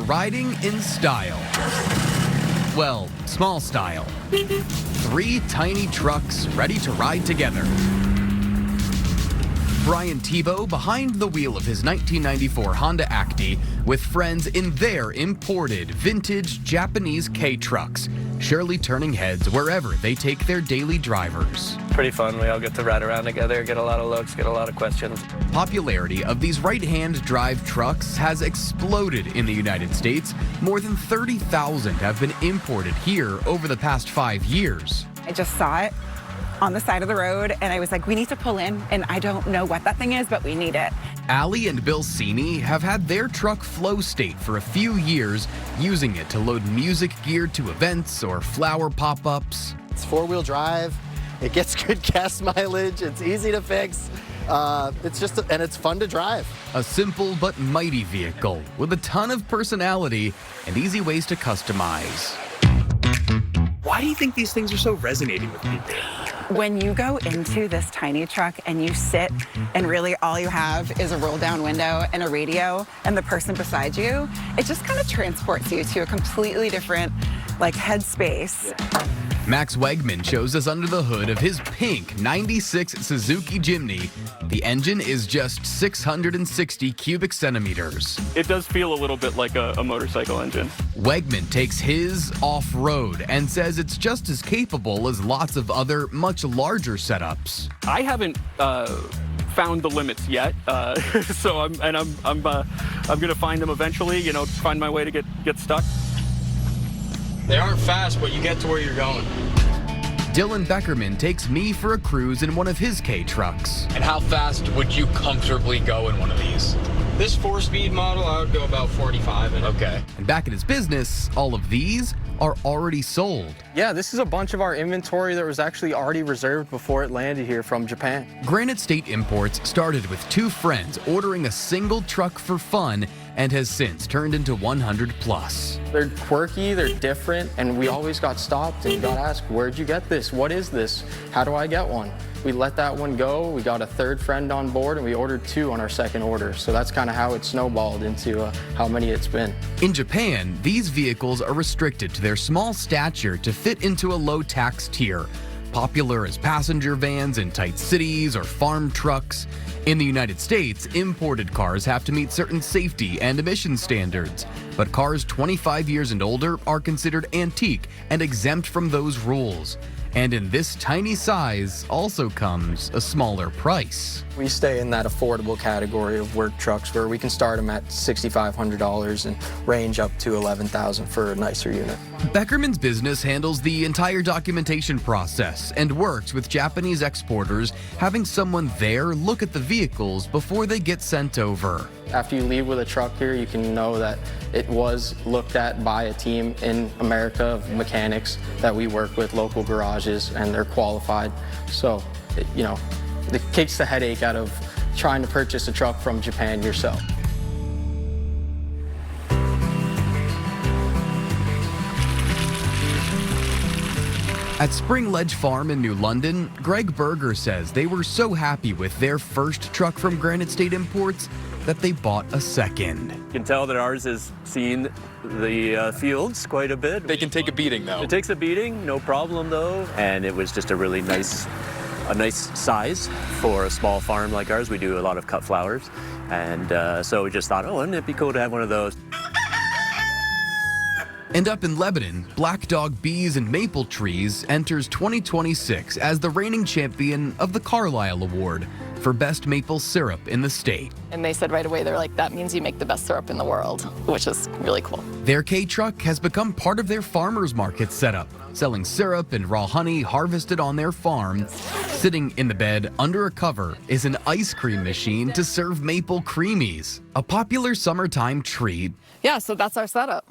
riding in style. Well, small style. 3 tiny trucks ready to ride together. Brian Tebow behind the wheel of his 1994 Honda Acti with friends in their imported vintage Japanese K-trucks, surely turning heads wherever they take their daily drivers. Pretty fun. We all get to ride around together, get a lot of looks, get a lot of questions. Popularity of these right-hand drive trucks has exploded in the United States. More than 30,000 have been imported here over the past 5 years. I just saw it on the side of the road, and I was like, we need to pull in, and I don't know what that thing is, but we need it. Allie and Bill Cini have had their truck flow state for a few years, using it to load music gear to events or flower pop-ups. It's 4-wheel drive, it gets good gas mileage, it's easy to fix, and it's fun to drive. A simple but mighty vehicle with a ton of personality and easy ways to customize. Why do you think these things are so resonating with people? When you go into this tiny truck and you sit and really all you have is a roll down window and a radio and the person beside you, it just kind of transports you to a completely different headspace. Max Wegman shows us under the hood of his pink 96 Suzuki Jimny. The engine is just 660 cubic centimeters. It does feel a little bit like a motorcycle engine. Wegman takes his off-road and says it's just as capable as lots of other much larger setups. I haven't found the limits yet, so I'm gonna find them eventually. You know, find my way to get stuck. They aren't fast, but you get to where you're going. Dylan Beckerman takes me for a cruise in one of his K-trucks. And how fast would you comfortably go in one of these? This 4-speed model, I would go about 45 in it. Okay. And back at his business, all of these are already sold. Yeah, this is a bunch of our inventory that was actually already reserved before it landed here from Japan. Granite State Imports started with 2 friends ordering a single truck for fun and has since turned into 100 plus. They're quirky, they're different, and we always got stopped and got asked, where'd you get this? What is this? How do I get one? We let that one go, we got a 3rd friend on board, and we ordered 2 on our 2nd order. So that's kind of how it snowballed into how many it's been. In Japan, these vehicles are restricted to their small stature to fit into a low tax tier, popular as passenger vans in tight cities or farm trucks. In the United States, imported cars have to meet certain safety and emission standards, but cars 25 years and older are considered antique and exempt from those rules. And in this tiny size also comes a smaller price. We stay in that affordable category of work trucks where we can start them at $6,500 and range up to $11,000 for a nicer unit. Beckerman's business handles the entire documentation process and works with Japanese exporters, having someone there look at the vehicles before they get sent over. After you leave with a truck here, you can know that it was looked at by a team in America of mechanics that we work with, local garages, and they're qualified. So, it takes the headache out of trying to purchase a truck from Japan yourself. At Spring Ledge Farm in New London, Greg Berger says they were so happy with their first truck from Granite State Imports that they bought a second. You can tell that ours has seen the fields quite a bit. They can take a beating, though. It takes a beating, no problem, though. And it was just a really nice size for a small farm like ours. We do a lot of cut flowers. And so we just thought, wouldn't it be cool to have one of those? And up in Lebanon, Black Dog Bees and Maple Trees enters 2026 as the reigning champion of the Carlisle Award for Best Maple Syrup in the state. And they said right away, they're like, that means you make the best syrup in the world, which is really cool. Their K-truck has become part of their farmers market setup, selling syrup and raw honey harvested on their farm. Sitting in the bed under a cover is an ice cream machine to serve maple creamies, a popular summertime treat. Yeah, so that's our setup.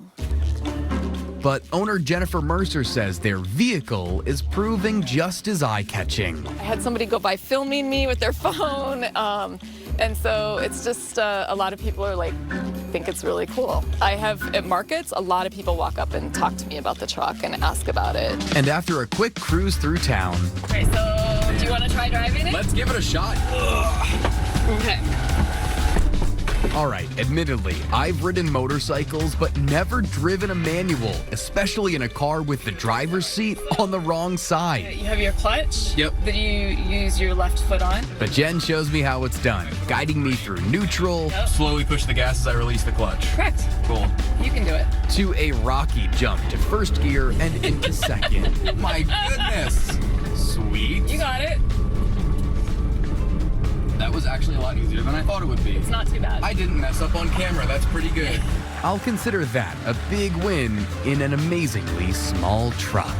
But owner Jennifer Mercer says their vehicle is proving just as eye-catching. I had somebody go by filming me with their phone, and so it's just a lot of people are like, think it's really cool. I have at markets, a lot of people walk up and talk to me about the truck and ask about it. And after a quick cruise through town. Okay, so do you want to try driving it? Let's give it a shot. Okay. All right, admittedly, I've ridden motorcycles, but never driven a manual, especially in a car with the driver's seat on the wrong side. You have your clutch. Yep. That you use your left foot on. But Jen shows me how it's done, guiding me through neutral Slowly push the gas as I release the clutch. Correct. Cool. You can do it. to a rocky jump to first gear and into second. My goodness. Sweet. You got it. That was actually a lot easier than I thought it would be. It's not too bad. I didn't mess up on camera. That's pretty good. I'll consider that a big win in an amazingly small truck.